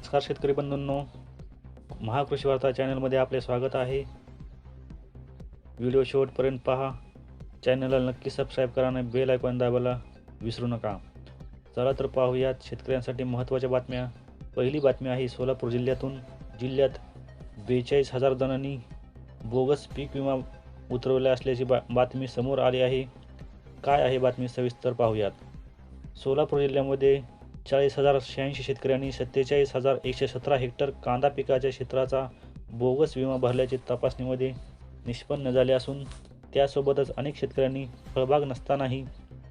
नमस्कार शेतकरी बंधूंनो, महाकृषी वार्ता चॅनलमध्ये आपले स्वागत आहे। व्हिडिओ शेवटपर्यंत पहा। चॅनलला नक्की सबस्क्राईब करा आणि बेल आयकॉन दाबायला विसरू नका। चला तर पाहूयात शेतकऱ्यांसाठी महत्त्वाच्या बातम्या। पहिली बातमी आहे सोलापूर जिल्ह्यातून। जिल्ह्यात 42,000 जणांनी बोगस पीक विमा उतरवला असल्याची बातमी समोर आली आहे। काय आहे बातमी सविस्तर पाहूयात। सोलापूर जिल्ह्यामध्ये 40,086 शेतकऱ्यांनी 47,117 हेक्टर कांदा पिकाच्या क्षेत्राचा बोगस विमा भरल्याचे तपासणीमध्ये निष्पन्न झाले असून त्यासोबतच अनेक शेतकऱ्यांनी फळबाग नसतानाही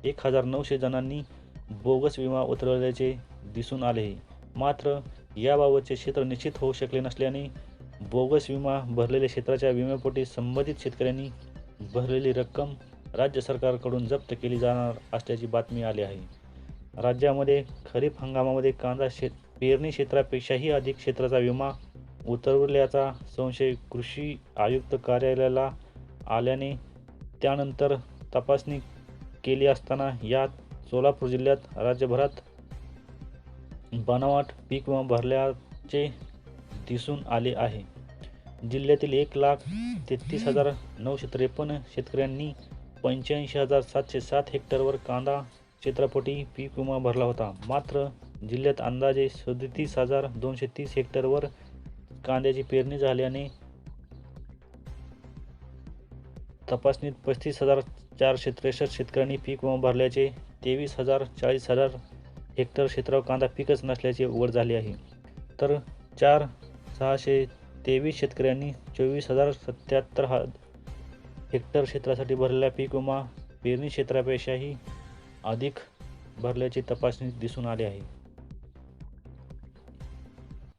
1,900 जणांनी बोगस विमा उतरवल्याचे दिसून आले। मात्र याबाबतचे क्षेत्र निश्चित होऊ शकले नसल्याने बोगस विमा भरलेल्या क्षेत्राच्या विम्यापोटी संबंधित शेतकऱ्यांनी भरलेली रक्कम राज्य सरकारकडून जप्त केली जाणार असल्याची बातमी आली आहे। राज्यामध्ये खरीप हंगामामध्ये कांदा पेरणी क्षेत्रापेक्षाही अधिक क्षेत्राचा विमा उतरवल्याचा संशय कृषी आयुक्त कार्यालयाला आल्याने त्यानंतर तपासणी केली असताना यात सोलापूर जिल्ह्यात राज्यभरात बनावट पीक विमा भरल्याचे दिसून आले आहे। जिल्ह्यातील 1,33,953 शेतकऱ्यांनी 85,707 हेक्टरवर कांदा क्षेत्रापोटी पीक विमा भरला होता। मात्र जिल्ह्यात अंदाजे 37,230 हेक्टरवर कांद्याची पेरणी झाल्याने तपासणीत 35,463 शेतकऱ्यांनी पीक विमा भरल्याचे 23,40 हेक्टर क्षेत्रावर कांदा पिकच नसल्याचे उघड झाले आहे। तर 4,623 शेतकऱ्यांनी 24,077 हेक्टर क्षेत्रासाठी भरलेला पीक विमा पेरणी क्षेत्रापेक्षाही अधिक भरल्याचे तपासणीत दिसून आले आहे।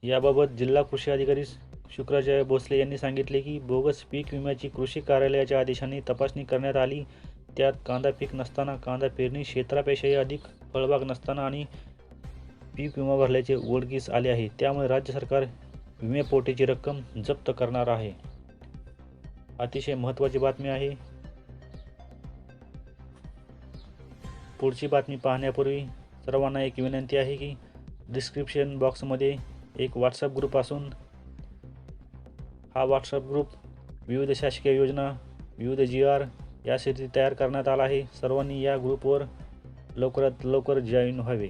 याबाबत जिल्हा कृषी अधिकारी शुक्राचार्य भोसले यांनी सांगितले की बोगस पीक विम्याची कृषी कार्यालयाच्या आदेशाने तपासणी करण्यात आली। त्यात कांदा पीक नसताना, कांदा पेरणी क्षेत्रापेक्षाही अधिक फळबाग नसताना आणि पीक विमा भरल्याचे उघडकीस आले आहे। त्यामुळे राज्य सरकार विम्यापोटीची रक्कम जप्त करणार आहे। अतिशय महत्त्वाची बातमी आहे। पुढची बातमी पाहण्यापूर्वी सर्वांना एक विनंती आहे की डिस्क्रिप्शन बॉक्समध्ये एक व्हॉट्सअप ग्रुप असून हा व्हॉट्सअप ग्रुप विविध शासकीय योजना, विविध GR यासाठी तयार करण्यात आला आहे। सर्वांनी या ग्रुपवर लवकरात लवकर जॉईन व्हावे।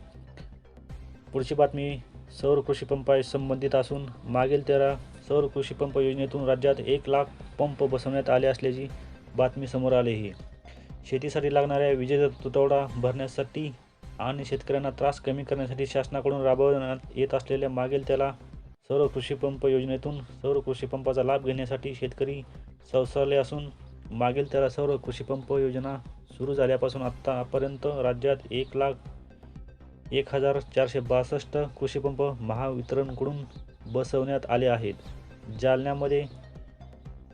पुढची बातमी सौर कृषी पंपाशी संबंधित असून मागील 13 सौर कृषी पंप योजनेतून राज्यात 1,00,000 पंप बसवण्यात आले असल्याची बातमी समोर आली आहे। शेतीसाठी लागणाऱ्या विजेचा तुटवडा भरण्यासाठी आणि शेतकऱ्यांना त्रास कमी करण्यासाठी शासनाकडून राबवण्यात येत असलेल्या मागील त्याला सौर कृषी पंप योजनेतून सौर कृषी पंपाचा लाभ घेण्यासाठी शेतकरी सवसावले असून मागील त्याला सौर कृषी पंप योजना सुरू झाल्यापासून आतापर्यंत राज्यात 1,0462 कृषी पंप महावितरणकडून बसवण्यात आले आहेत। जालन्यामध्ये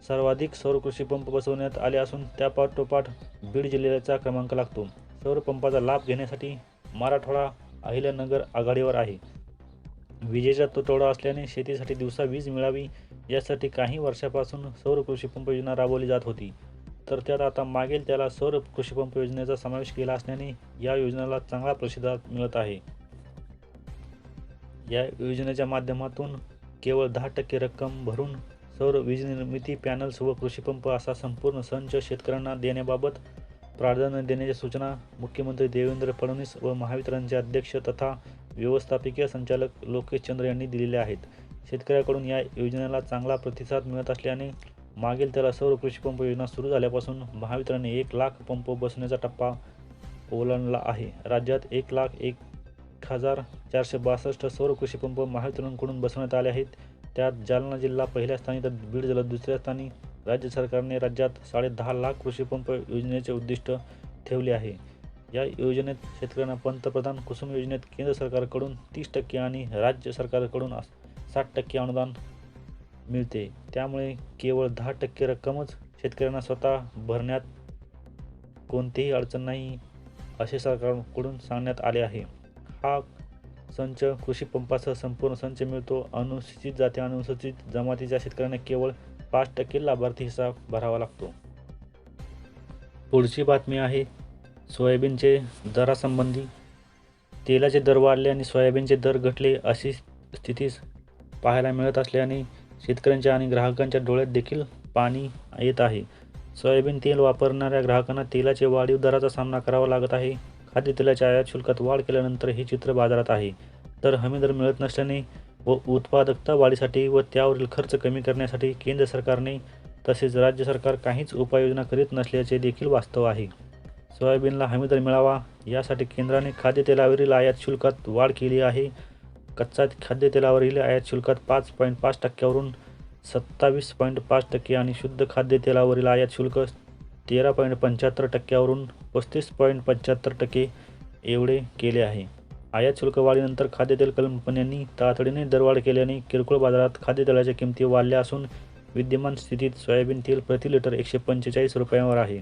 सर्वाधिक सौर कृषी पंप बसवण्यात आले असून त्यापाठोपाठ बीड जिल्ह्याचा क्रमांक लागतो। सौर पंपाचा लाभ घेण्यासाठी मराठवाडा अहिल्यानगर आघाडीवर आहे। विजेचा तुटवडा असल्याने शेतीसाठी दिवसा वीज मिळावी यासाठी काही वर्षापासून सौर कृषी पंप योजना राबवली जात होती। तर त्यात आता मागील त्याला सौर कृषी पंप योजनेचा समावेश केला असल्याने या योजनेला चांगला प्रतिसाद मिळत आहे। या योजनेच्या माध्यमातून केवळ 10% रक्कम भरून सौर वीज निर्मिती पॅनल्स व कृषी पंप असा संपूर्ण संच शेतकऱ्यांना देण्याबाबत प्राधान्य देण्याच्या सूचना मुख्यमंत्री देवेंद्र फडणवीस व महावितरणचे अध्यक्ष तथा व्यवस्थापकीय संचालक लोकेश चंद्र यांनी दिलेल्या आहेत। शेतकऱ्यांकडून या योजनेला चांगला प्रतिसाद मिळत असल्याने मागील त्याला सौर कृषी पंप योजना सुरू झाल्यापासून महावितरणने 1,00,000 पंप बसवण्याचा टप्पा ओलांडला आहे। राज्यात 1,01,462 सौर कृषी पंप महावितरणकडून बसवण्यात आले आहेत। त्यात जालना जिल्हा पहिल्या स्थानी तर बीड जिल्हा दुसऱ्या स्थानी। राज्य सरकारने राज्यात 10.5 लाख कृषी पंप योजनेचे उद्दिष्ट ठेवले आहे। या योजनेत शेतकऱ्यांना पंतप्रधान कुसुम योजनेत केंद्र सरकारकडून 30% आणि राज्य सरकारकडून 60% अनुदान मिळते। त्यामुळे केवळ 10% रक्कमच शेतकऱ्यांना स्वतः भरण्यात कोणतीही अडचण नाही असे सरकारकडून सांगण्यात आले आहे। हा संच कृषी पंपासह संपूर्ण संच मिळतो। अनुसूचित जाती आणि अनुसूचित जमातीच्या शेतकऱ्यांना केवळ 5% लाभार्थी हिस्सा भरावा लागतो। पुढची बातमी आहे सोयाबीनचे दरासंबंधी। तेलाचे दर वाढले आणि सोयाबीनचे दर घटले अशी स्थितीस पाहायला मिळत असल्याने शेतकऱ्यांच्या आणि ग्राहकांच्या डोळ्यात देखील पाणी येत आहे. सोयाबीन तेल वापरणाऱ्या ग्राहकांना तेलाच्या वाढीव दराचा सामना करावा लागत आहे. खाद्यतेलाच्या आयात शुल्कात वाढ केल्यानंतर हे चित्र बाजारात आहे. तर हमीदर मिळत नसल्याने व उत्पादकता वाढीसाठी व त्यावरील खर्च कमी करण्यासाठी केंद्र सरकारने तसेच राज्य सरकार काहीच उपाययोजना करीत नसल्याचे देखील वास्तव आहे. सोयाबीनला हमीदर मिळावा यासाठी केंद्राने खाद्यतेलावरील आयात शुल्कात वाढ केली आहे. कच्चा खाद्यतेलावरील आयात शुल्कात 5.5% 27.5% आणि शुद्ध खाद्यतेलावरील आयात शुल्क 13.75% 35.75% एवढे केले आहे. आयात शुल्क वाढीनंतर खाद्यतेल कंपन्यांनी तातडीने दरवाढ केल्याने किरकोळ बाजारात खाद्यतेलाच्या किमती वाढल्या असून विद्यमान स्थितीत सोयाबीन तेल प्रति लिटर 145 रुपयांवर आहे.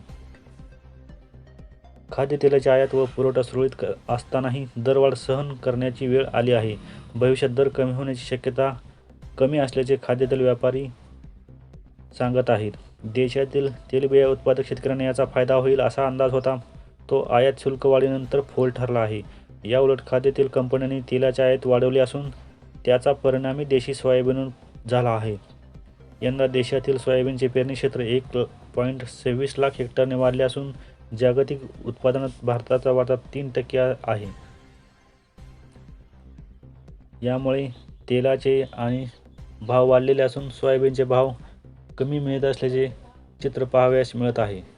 खाद्यतेलाची आयात व पुरवठा सुरळीत असतानाही दरवाढ सहन करण्याची वेळ आली आहे. भविष्यात दर कमी होण्याची शक्यता कमी असल्याचे खाद्यतेल व्यापारी सांगत आहेत. देशातील तेलबिया उत्पादक शेतकऱ्यांना याचा फायदा होईल असा अंदाज होता, तो आयात शुल्क वाढीनंतर फोल ठरला आहे. याउलट खाद्यतेल कंपन्यांनी तेलाची आयात वाढवली असून त्याचा परिणामी देशी सोयाबीनवर झाला आहे. यंदा देशातील सोयाबीनचे पेरणी क्षेत्र 1.26 लाख हेक्टरने वाढले असून जागतिक उत्पादनात भारताचा वाटा 3% आहे. यामुळे तेलाचे आणि भाव वाढलेले असून सोयाबीनचे भाव कमी मिळत असल्याचे चित्र पाहावयास मिळत आहे.